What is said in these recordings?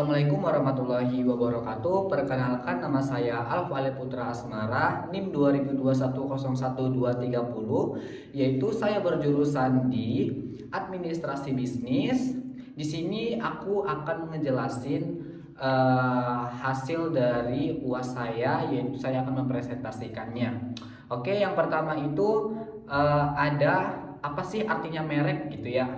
Assalamualaikum warahmatullahi wabarakatuh. Perkenalkan, nama saya Alfale Putra Asmara, NIM 2021011230, yaitu saya berjurusan di Administrasi Bisnis. Di sini aku akan ngejelasin hasil dari UAS saya, yaitu saya akan mempresentasikannya. Oke, yang pertama itu ada apa sih artinya merek gitu ya.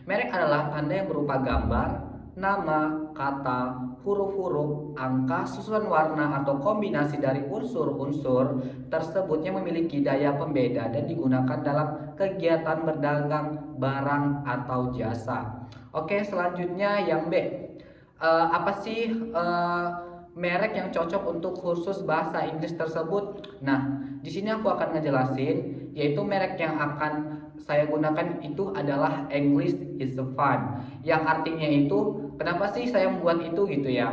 Merek adalah tanda yang berupa gambar, nama, kata, huruf-huruf, angka, susunan warna, atau kombinasi dari unsur-unsur tersebut yang memiliki daya pembeda dan digunakan dalam kegiatan berdagang barang atau jasa. Oke, selanjutnya yang B. Apa sih merek yang cocok untuk khusus bahasa Inggris tersebut? Nah, di sini aku akan ngejelasin, yaitu merek yang akan saya gunakan itu adalah English is fun. Yang artinya itu, kenapa sih saya membuat itu gitu ya?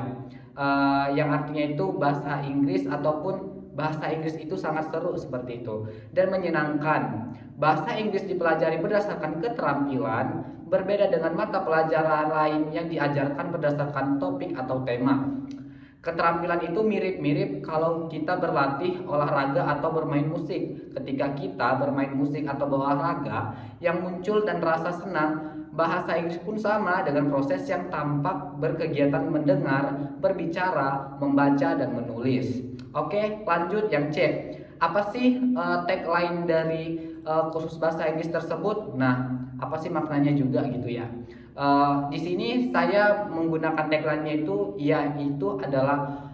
Yang artinya itu bahasa Inggris ataupun bahasa Inggris itu sangat seru seperti itu dan menyenangkan. Bahasa Inggris dipelajari berdasarkan keterampilan, berbeda dengan mata pelajaran lain yang diajarkan berdasarkan topik atau tema. Keterampilan itu mirip-mirip kalau kita berlatih olahraga atau bermain musik. Ketika kita bermain musik atau berolahraga, yang muncul dan rasa senang, bahasa Inggris pun sama dengan proses yang tampak berkegiatan mendengar, berbicara, membaca, dan menulis. Oke, lanjut yang C. Apa sih tagline dari kursus bahasa Inggris tersebut? Nah, apa sih maknanya juga gitu ya? Di sini saya menggunakan tagline-nya itu, yaitu adalah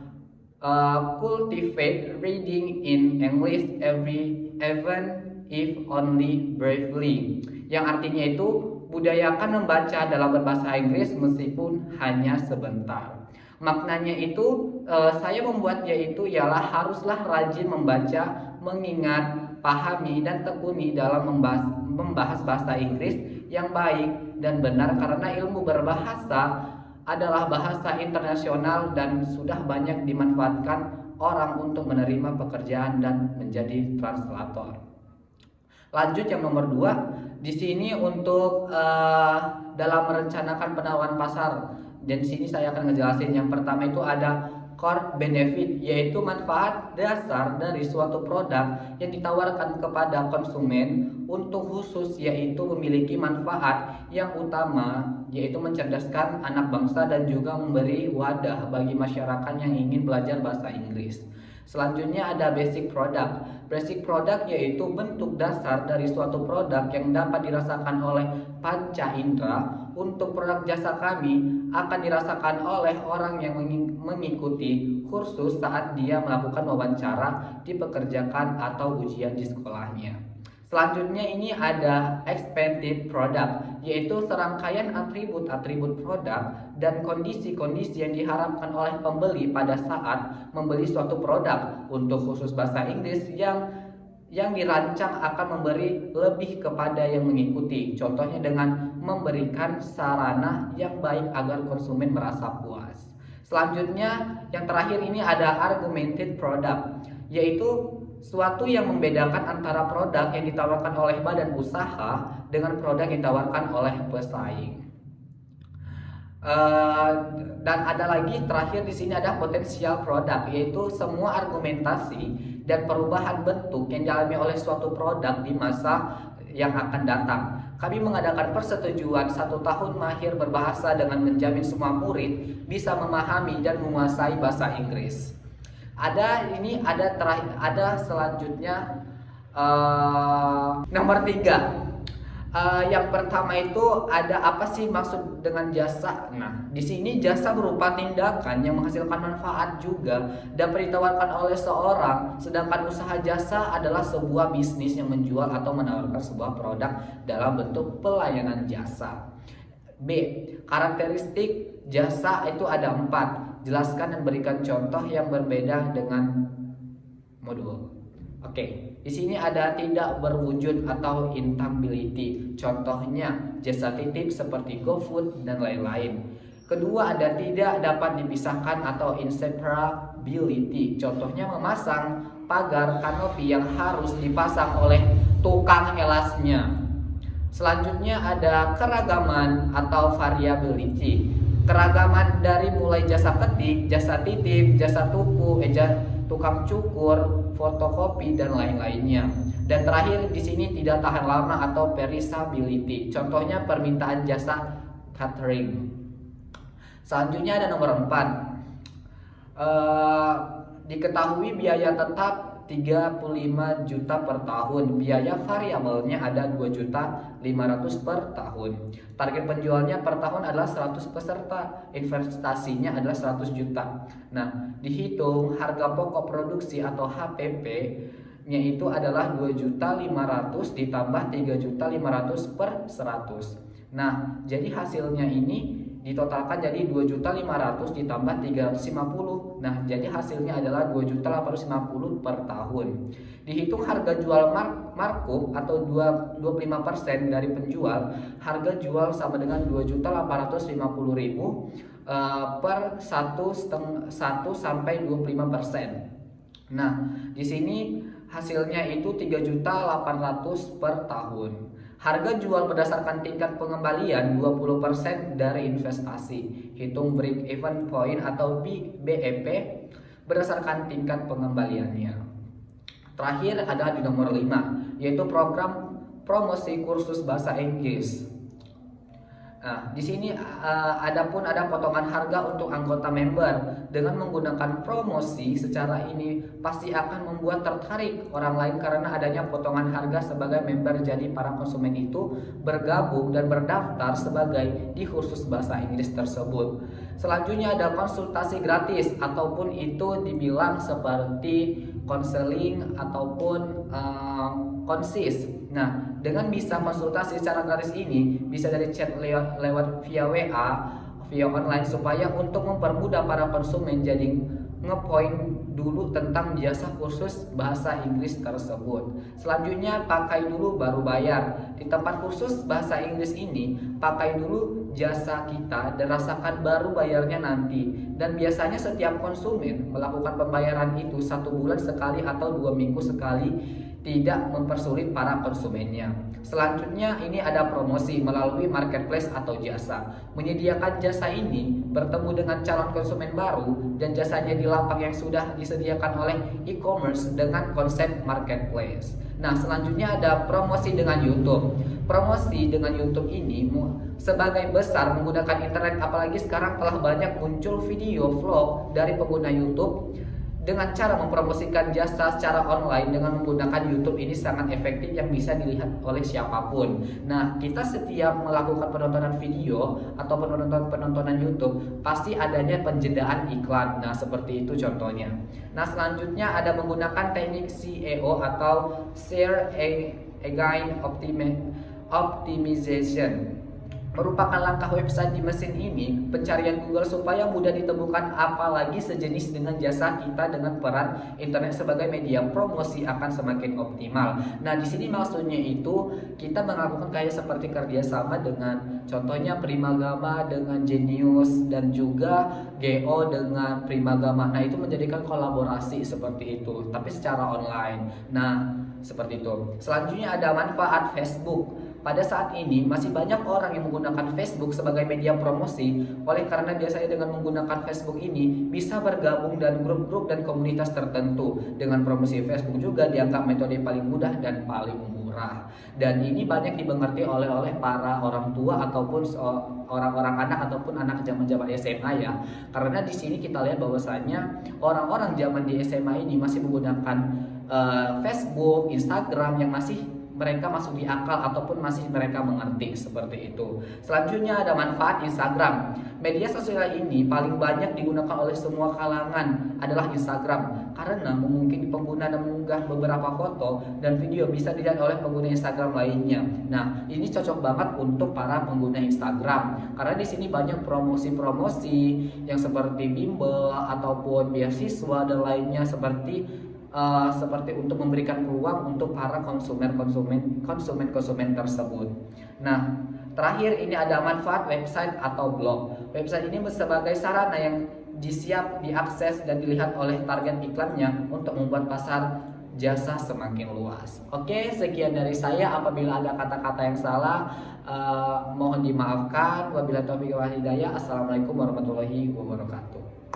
cultivate reading in English even if only briefly. Yang artinya itu budayakan membaca dalam berbahasa Inggris meskipun hanya sebentar. Maknanya itu saya membuatnya itu ialah haruslah rajin membaca, mengingat, pahami, dan tekuni dalam membahas bahasa Inggris yang baik dan benar, karena ilmu berbahasa adalah bahasa internasional dan sudah banyak dimanfaatkan orang untuk menerima pekerjaan dan menjadi translator. Lanjut yang nomor 2, di sini untuk dalam merencanakan penawaran pasar. Dan di sini saya akan ngejelasin yang pertama itu ada core benefit, yaitu manfaat dasar dari suatu produk yang ditawarkan kepada konsumen untuk khusus, yaitu memiliki manfaat yang utama, yaitu mencerdaskan anak bangsa dan juga memberi wadah bagi masyarakat yang ingin belajar bahasa Inggris. Selanjutnya ada basic product. Basic product yaitu bentuk dasar dari suatu produk yang dapat dirasakan oleh panca indera. Untuk produk jasa kami akan dirasakan oleh orang yang mengikuti kursus saat dia melakukan wawancara, dipekerjakan, atau ujian di sekolahnya. Selanjutnya ini ada expanded product, yaitu serangkaian atribut-atribut produk dan kondisi-kondisi yang diharapkan oleh pembeli pada saat membeli suatu produk. Untuk khusus bahasa Inggris yang dirancang akan memberi lebih kepada yang mengikuti. Contohnya dengan memberikan sarana yang baik agar konsumen merasa puas. Selanjutnya yang terakhir ini ada argumented product, yaitu suatu yang membedakan antara produk yang ditawarkan oleh badan usaha dengan produk yang ditawarkan oleh pesaing. Dan ada lagi terakhir di sini ada potensial produk, yaitu semua argumentasi dan perubahan bentuk yang dialami oleh suatu produk di masa yang akan datang. Kami mengadakan persetujuan 1 tahun mahir berbahasa dengan menjamin semua murid bisa memahami dan menguasai bahasa Inggris. Ada selanjutnya nomor 3. Yang pertama itu ada apa sih maksud dengan jasa? Nah, di sini jasa berupa tindakan yang menghasilkan manfaat juga dapat ditawarkan oleh seorang, sedangkan usaha jasa adalah sebuah bisnis yang menjual atau menawarkan sebuah produk dalam bentuk pelayanan jasa. B. Karakteristik jasa itu ada 4. Jelaskan dan berikan contoh yang berbeda dengan modul. Oke, di sini ada tidak berwujud atau intangibility. Contohnya jasa titip seperti GoFood dan lain-lain. Kedua ada tidak dapat dipisahkan atau inseparability. Contohnya memasang pagar kanopi yang harus dipasang oleh tukang elasnya. Selanjutnya ada keragaman atau variability. Keragaman dari mulai jasa ketik, jasa titip, jasa tuku, tukang cukur, fotokopi dan lain-lainnya. Dan terakhir di sini tidak tahan lama atau perishability. Contohnya permintaan jasa catering. Selanjutnya ada nomor 4. Diketahui biaya tetap 35 juta per tahun. Biaya variabelnya ada 2.500.000 per tahun. Target penjualnya per tahun adalah 100 peserta. Investasinya adalah 100 juta. Nah, dihitung harga pokok produksi atau HPP nya itu adalah 2.500.000 ditambah 3.500.000 per 100. Nah, jadi hasilnya ini ditotalkan jadi 2.500.000 ditambah 350. Nah, jadi hasilnya adalah 2.850.000 per tahun. Dihitung harga jual markup atau 25% dari penjual. Harga jual sama dengan 2.850.000 per 1 sampai 25%. Nah, di sini hasilnya itu 3.800.000 per tahun. Harga jual berdasarkan tingkat pengembalian 20% dari investasi. Hitung break even point atau BEP berdasarkan tingkat pengembaliannya. Terakhir ada di nomor 5, yaitu program promosi kursus bahasa Inggris. Nah, di sini ada potongan harga untuk anggota member. Dengan menggunakan promosi secara ini pasti akan membuat tertarik orang lain karena adanya potongan harga sebagai member. Jadi para konsumen itu bergabung dan berdaftar sebagai di kursus bahasa Inggris tersebut. Selanjutnya ada konsultasi gratis ataupun itu dibilang seperti konseling ataupun konsis. Nah, dengan bisa konsultasi secara gratis ini bisa dari chat lewat via WA, via online supaya untuk mempermudah para konsumen jadi ngepoint dulu tentang jasa kursus bahasa Inggris tersebut. Selanjutnya pakai dulu baru bayar. Di tempat kursus bahasa Inggris ini pakai dulu jasa kita dan rasakan baru bayarnya nanti. Dan biasanya setiap konsumen melakukan pembayaran itu 1 bulan sekali atau 2 minggu sekali, tidak mempersulit para konsumennya. Selanjutnya ini ada promosi melalui marketplace atau jasa. Menyediakan jasa ini bertemu dengan calon konsumen baru dan jasanya di lapak yang sudah disediakan oleh e-commerce dengan konsep marketplace. Nah, selanjutnya ada promosi dengan YouTube. Promosi dengan YouTube ini sebagai besar menggunakan internet, apalagi sekarang telah banyak muncul video vlog dari pengguna YouTube. Dengan cara mempromosikan jasa secara online dengan menggunakan YouTube ini sangat efektif yang bisa dilihat oleh siapapun. Nah, kita setiap melakukan penontonan video atau penontonan YouTube pasti adanya penjedaan iklan. Nah, seperti itu contohnya. Nah, selanjutnya ada menggunakan teknik SEO atau Search Engine Optimization. Merupakan langkah website di mesin ini pencarian Google supaya mudah ditemukan, apalagi sejenis dengan jasa kita dengan peran internet sebagai media promosi akan semakin optimal. Nah, di sini maksudnya itu kita melakukan kayak seperti kerjasama dengan contohnya Primagama dengan Genius dan juga GO dengan Primagama. Nah, itu menjadikan kolaborasi seperti itu, tapi secara online. Nah, seperti itu. Selanjutnya ada manfaat Facebook. Pada saat ini masih banyak orang yang menggunakan Facebook sebagai media promosi. Oleh karena biasanya dengan menggunakan Facebook ini bisa bergabung dan grup-grup dan komunitas tertentu. Dengan promosi Facebook juga dianggap metode paling mudah dan paling murah. Dan ini banyak dimengerti oleh para orang tua ataupun orang-orang anak ataupun anak zaman-zaman SMA ya. Karena di sini kita lihat bahwasanya orang-orang zaman di SMA ini masih menggunakan Facebook, Instagram yang mereka masuk di akal ataupun masih mereka mengerti seperti itu. Selanjutnya ada manfaat Instagram. Media sosial ini paling banyak digunakan oleh semua kalangan adalah Instagram karena memungkinkan pengguna dan mengunggah beberapa foto dan video bisa dilihat oleh pengguna Instagram lainnya. Nah, ini cocok banget untuk para pengguna Instagram karena di sini banyak promosi-promosi yang seperti bimbel ataupun beasiswa dan lainnya seperti untuk memberikan peluang untuk para konsumen tersebut. Nah, terakhir ini ada manfaat website atau blog. Website ini sebagai sarana yang siap diakses dan dilihat oleh target iklannya untuk membuat pasar jasa semakin luas. Oke, sekian dari saya. Apabila ada kata-kata yang salah, mohon dimaafkan. Wabillahi taufiq wal hidayah. Assalamualaikum warahmatullahi wabarakatuh.